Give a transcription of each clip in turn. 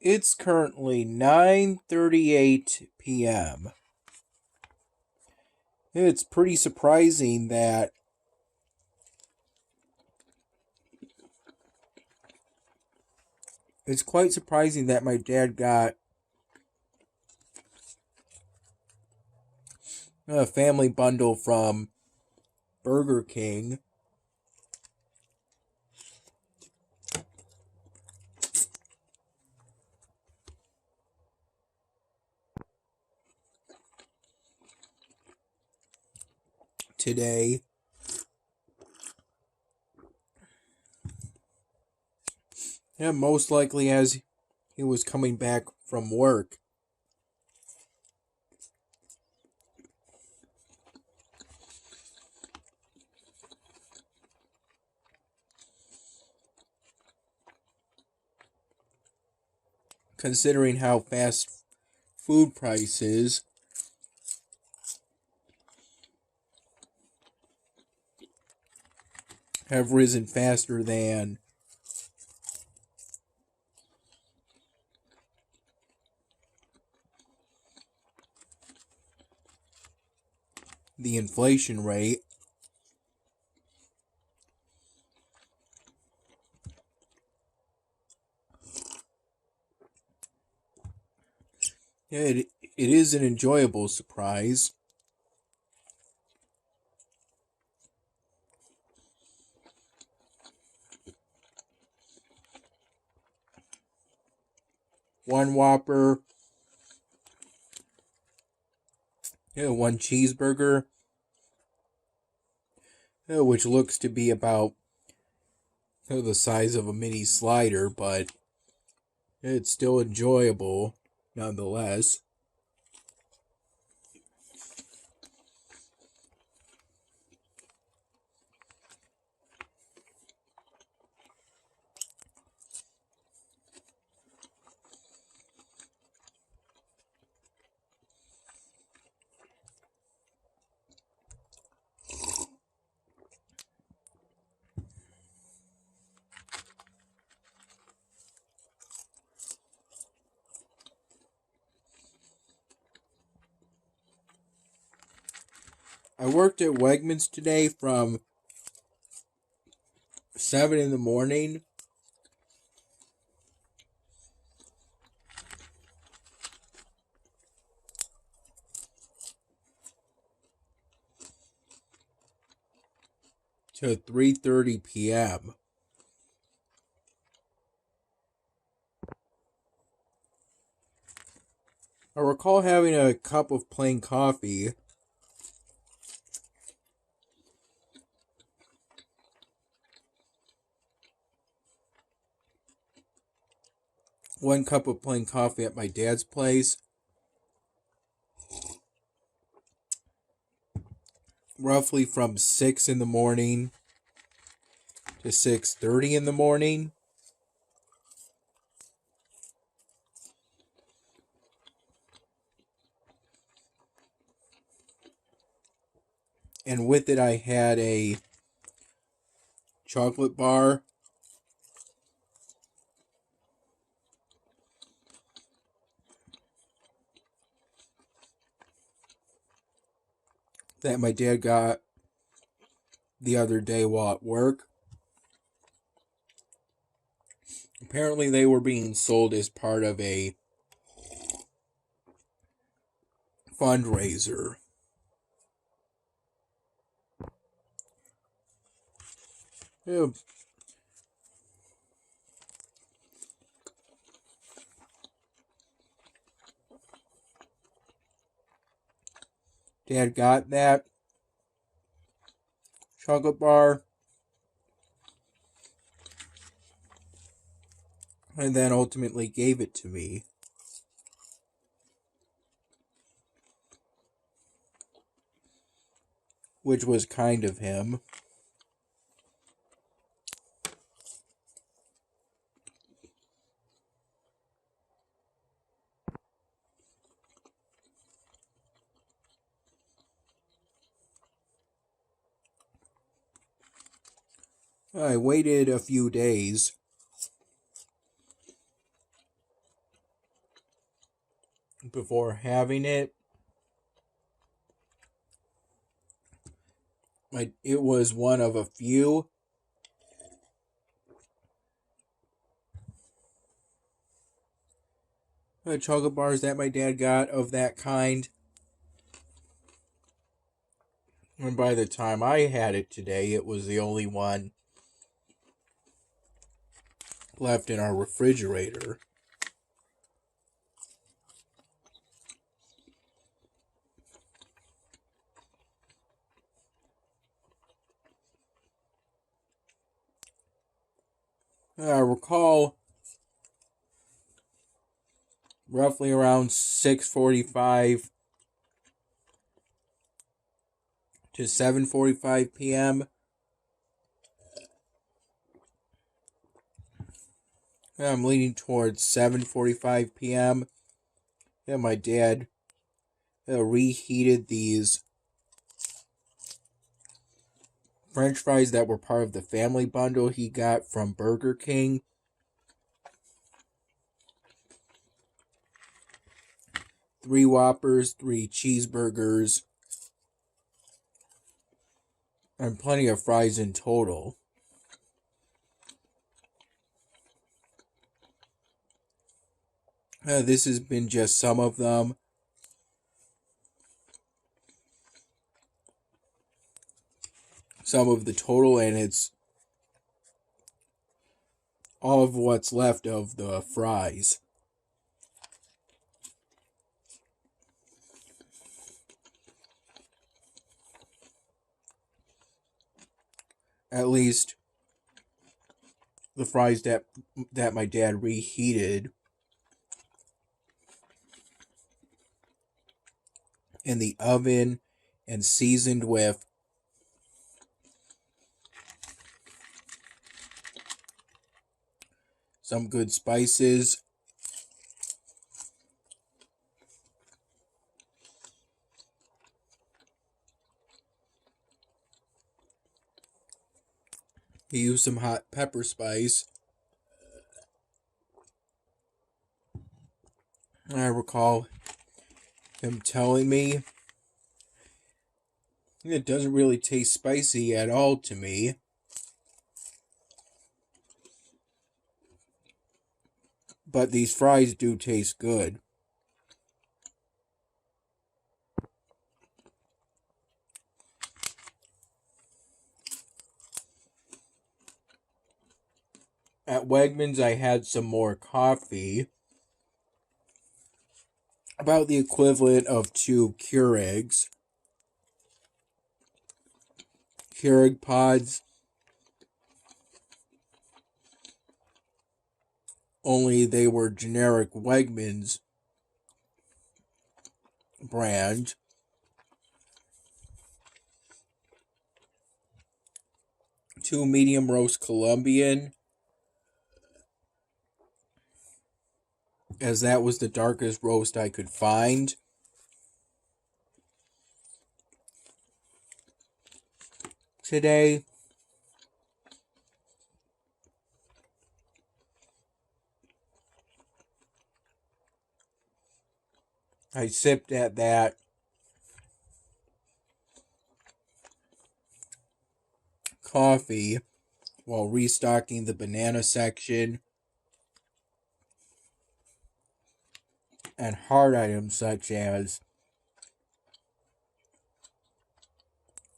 It's currently 9:38 p.m. It's pretty surprising that it's quite surprising that my dad got a family bundle from Burger King today. Yeah, most likely as he was coming back from work. Considering how fast food prices have risen faster than the inflation rate. Yeah, it is an enjoyable surprise. One Whopper, one cheeseburger, which looks to be about the size of a mini slider, but it's still enjoyable nonetheless. I worked at Wegmans today from 7 in the morning to 3:30 p.m. I recall having a cup of plain coffee, one cup of plain coffee at my dad's place, roughly from 6 in the morning to 6:30 in the morning. And with it, I had a chocolate bar, that my dad got the other day while at work. Apparently, they were being sold as part of a fundraiser. Yeah. Dad got that chocolate bar and then ultimately gave it to me, which was kind of him. I waited a few days before having it. It was one of a few chocolate bars that my dad got of that kind. And by the time I had it today, it was the only one left in our refrigerator. I recall roughly around 6:45 to 7:45 p.m. I'm leaning towards 7:45 p.m. Yeah, my dad reheated these French fries that were part of the family bundle he got from Burger King. 3 Whoppers, 3 cheeseburgers, and plenty of fries in total. This has been just some of them. Some of the total, and it's all of what's left of the fries. At least the fries that my dad reheated in the oven and seasoned with some good spices. He used some hot pepper spice. I recall him telling me it doesn't really taste spicy at all to me. But these fries do taste good. At Wegmans, I had some more coffee. About the equivalent of 2 Keurigs. Keurig pods. Only they were generic Wegmans brand. Two medium roast Colombian, as that was the darkest roast I could find. Today, I sipped at that coffee while restocking the banana section and hard items such as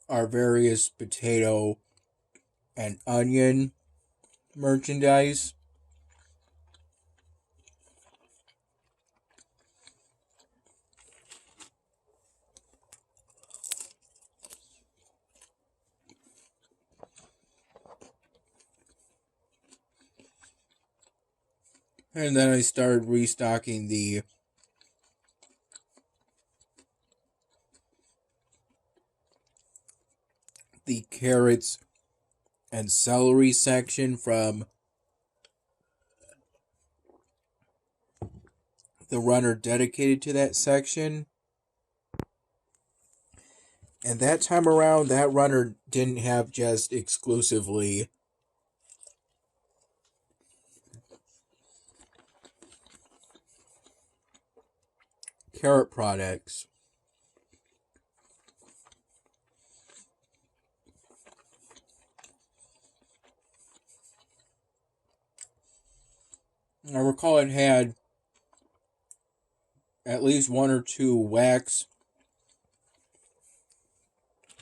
our various potato and onion merchandise. And then I started restocking the carrots and celery section from the runner dedicated to that section. And that time around, that runner didn't have just exclusively carrot products. I recall it had at least one or two wax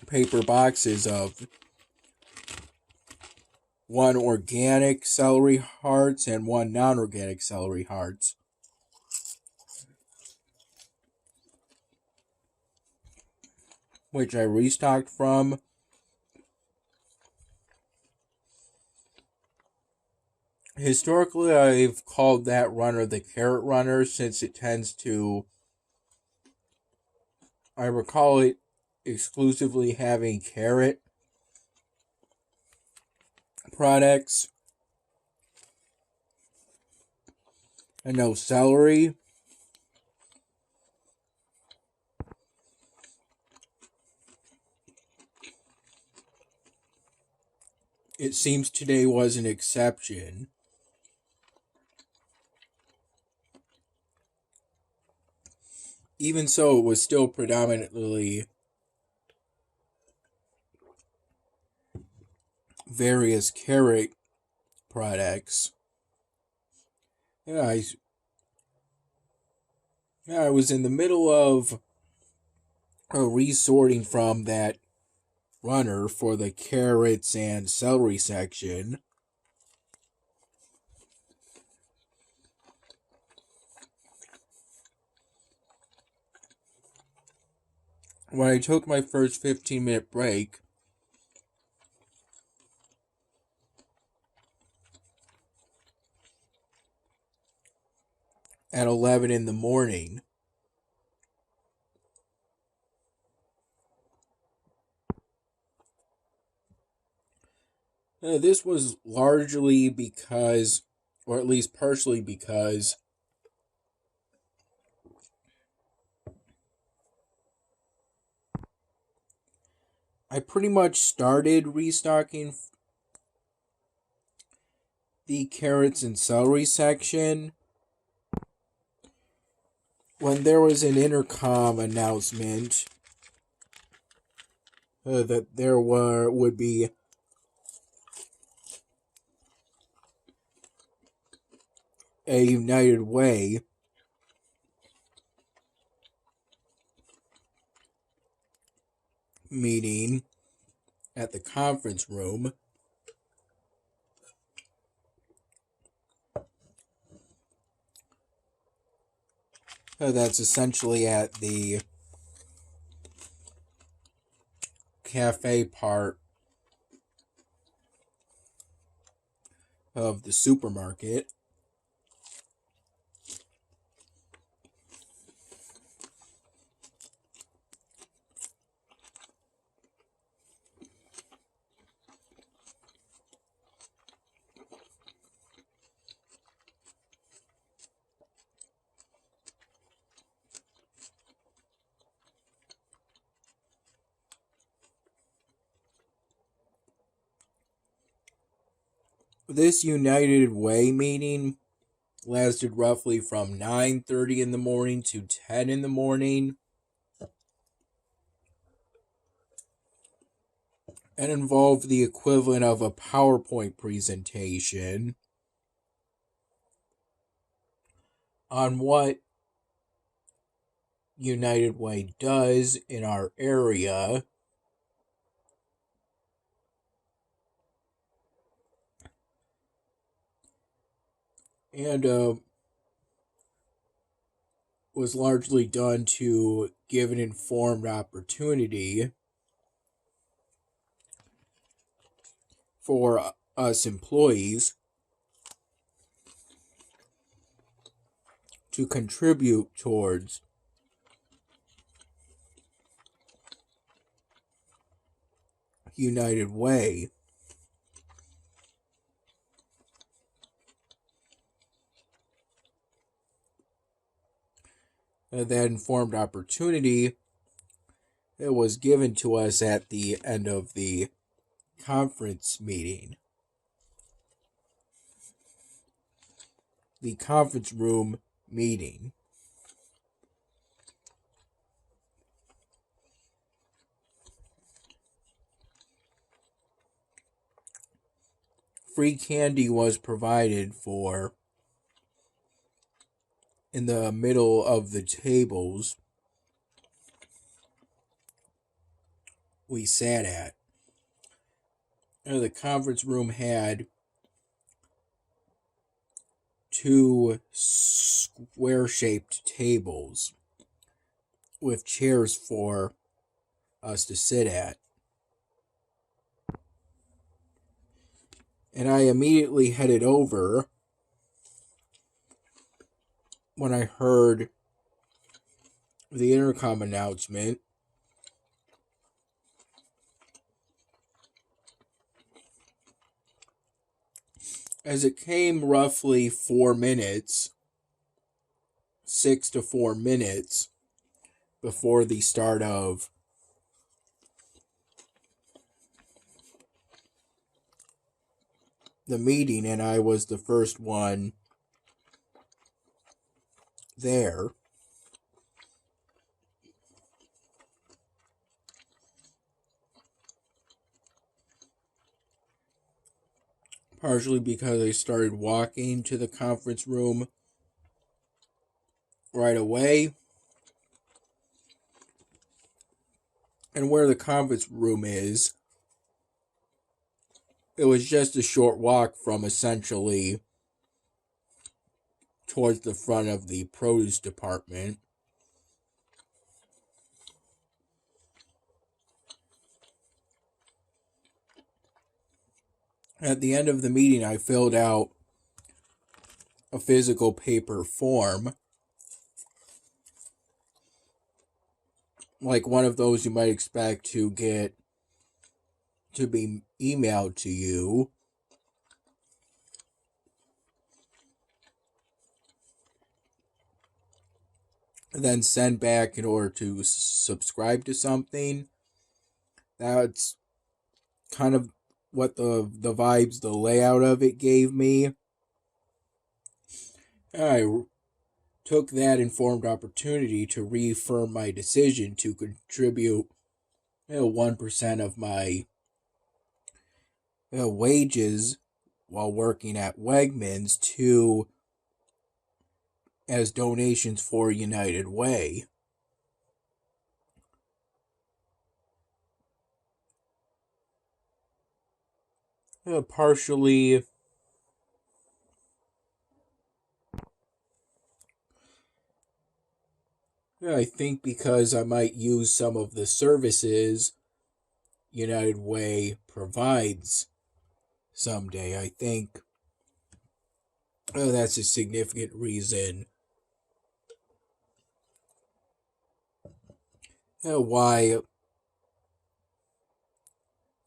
paper boxes of one organic celery hearts and one non-organic celery hearts. Which I restocked from. Historically, I've called that runner the carrot runner since it tends to, I recall it exclusively having carrot products and no celery. It seems today was an exception. Even so, it was still predominantly various carrot products. Yeah, I was in the middle of resorting from that runner for the carrots and celery section. When I took my first 15-minute break, at 11 in the morning, this was largely because, or at least partially because, I pretty much started restocking the carrots and celery section when there was an intercom announcement that there would be a United Way meeting at the conference room. That's essentially at the cafe part of the supermarket. This United Way meeting lasted roughly from 9:30 in the morning to 10 in the morning and involved the equivalent of a PowerPoint presentation on what United Way does in our area and was largely done to give an informed opportunity for us employees to contribute towards United Way. That informed opportunity it was given to us at the end of the conference meeting. The conference room meeting. free candy was provided for in the middle of the tables we sat at. The conference room had two square-shaped tables with chairs for us to sit at. And I immediately headed over when I heard the intercom announcement. As it came roughly 4 minutes, 6 to 4 minutes before the start of the meeting, and I was the first one there. Partially because I started walking to the conference room right away. And where the conference room is, it was just a short walk from essentially towards the front of the produce department. At the end of the meeting, I filled out a physical paper form, like one of those you might expect to get to be emailed to you. And then send back in order to subscribe to something. That's kind of what the vibes, the layout of it gave me. I took that informed opportunity to reaffirm my decision to contribute 1% of my wages while working at Wegmans to as donations for United Way. Partially I think because I might use some of the services United Way provides someday. I think that's a significant reason why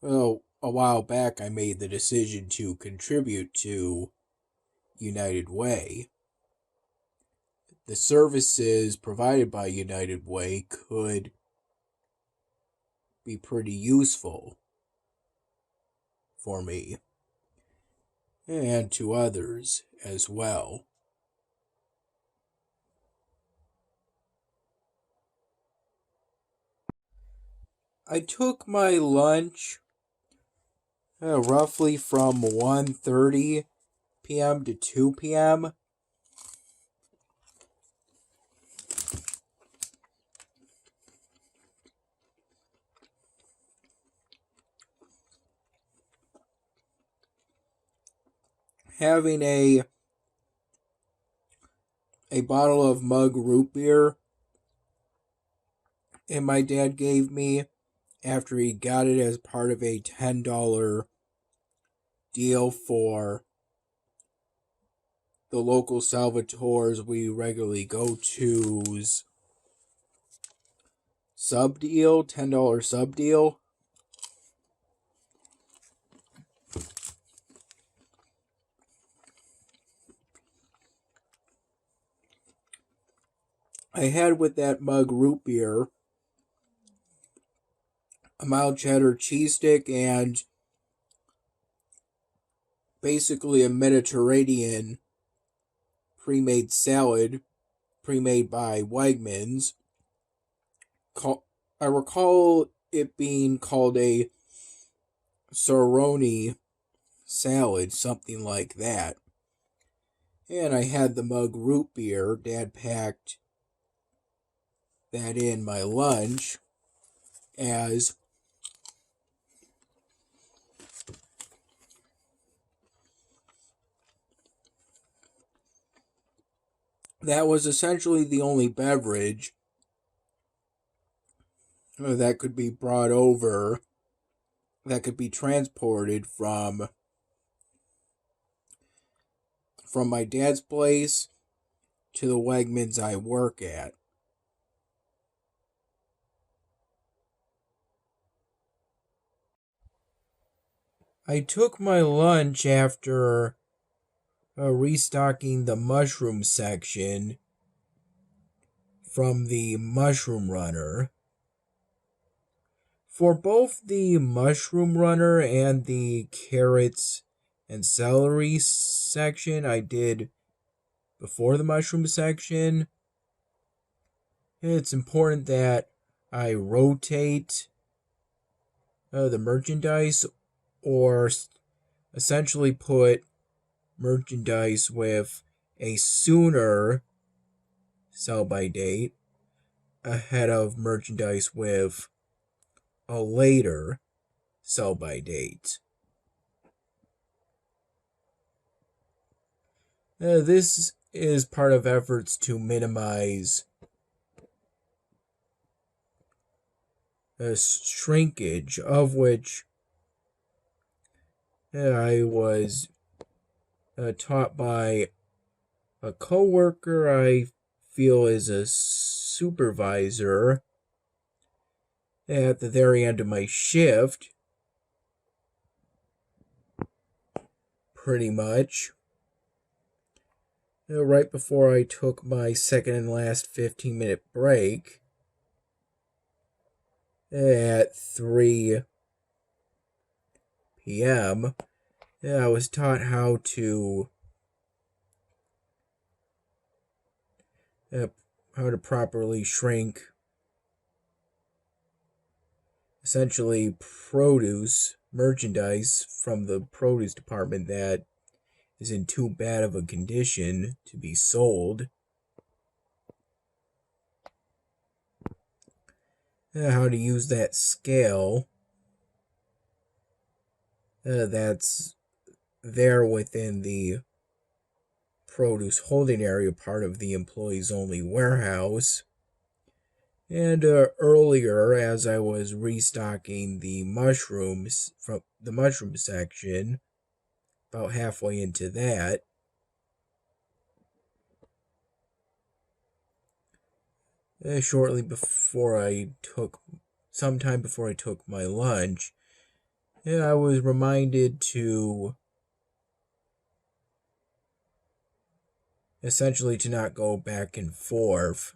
a while back I made the decision to contribute to United Way. The services provided by United Way could be pretty useful for me and to others as well. I took my lunch roughly from 1:30 p.m. to 2 p.m. Having a bottle of mug root beer, and my dad gave me after he got it as part of a $10 deal for the local Salvatores we regularly go to's sub deal, $10 sub deal. I had with that mug root beer a mild cheddar cheese stick and basically a Mediterranean pre-made salad, pre-made by Wegmans. I recall it being called a Saroni salad, something like that. And I had the mug root beer. Dad packed that in my lunch, as that was essentially the only beverage that could be brought over, that could be transported from my dad's place to the Wegmans I work at. I took my lunch after restocking the mushroom section from the mushroom runner. For both the mushroom runner and the carrots and celery section, I did before the mushroom section. It's important that I rotate the merchandise, or essentially put merchandise with a sooner sell by date ahead of merchandise with a later sell by date. This is part of efforts to minimize shrinkage, of which I was taught by a coworker I feel is a supervisor at the very end of my shift, pretty much. Right before I took my second and last 15-minute break at 3 p.m., I was taught how to properly shrink essentially produce merchandise from the produce department that is in too bad of a condition to be sold. How to use that scale that's there within the produce holding area part of the employees only warehouse. And earlier, as I was restocking the mushrooms from the mushroom section, about halfway into that, sometime before I took my lunch, I was reminded to essentially to not go back and forth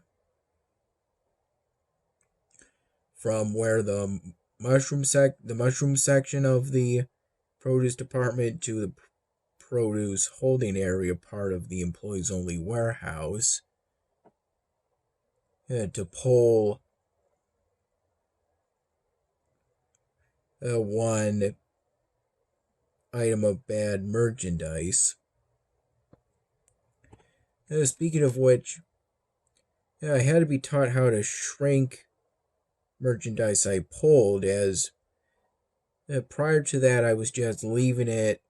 from where the mushroom section of the produce department to the produce holding area part of the employees only warehouse, to pull one item of bad merchandise. Speaking of which, I had to be taught how to shrink merchandise I pulled, as prior to that I was just leaving it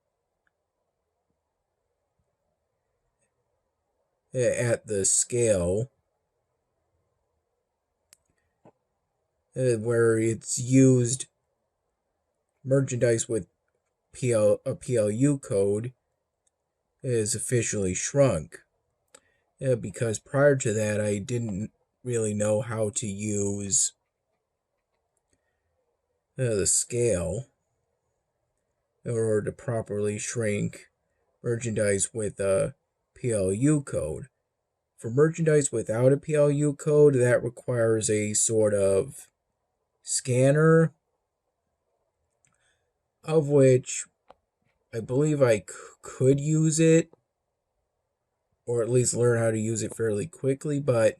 at the scale where it's used merchandise with a PLU code is officially shrunk. Because prior to that I didn't really know how to use the scale in order to properly shrink merchandise with a PLU code. For merchandise without a PLU code, that requires a sort of scanner, of which I believe I could use it, or at least learn how to use it fairly quickly, but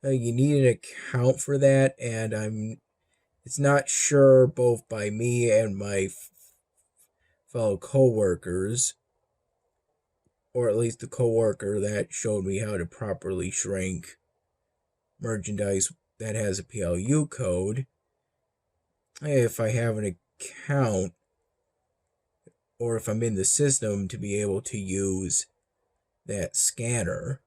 you need an account for that, and it's not sure both by me and my fellow co-workers, or at least the co-worker that showed me how to properly shrink merchandise that has a PLU code, if I have an account or if I'm in the system to be able to use that scanner.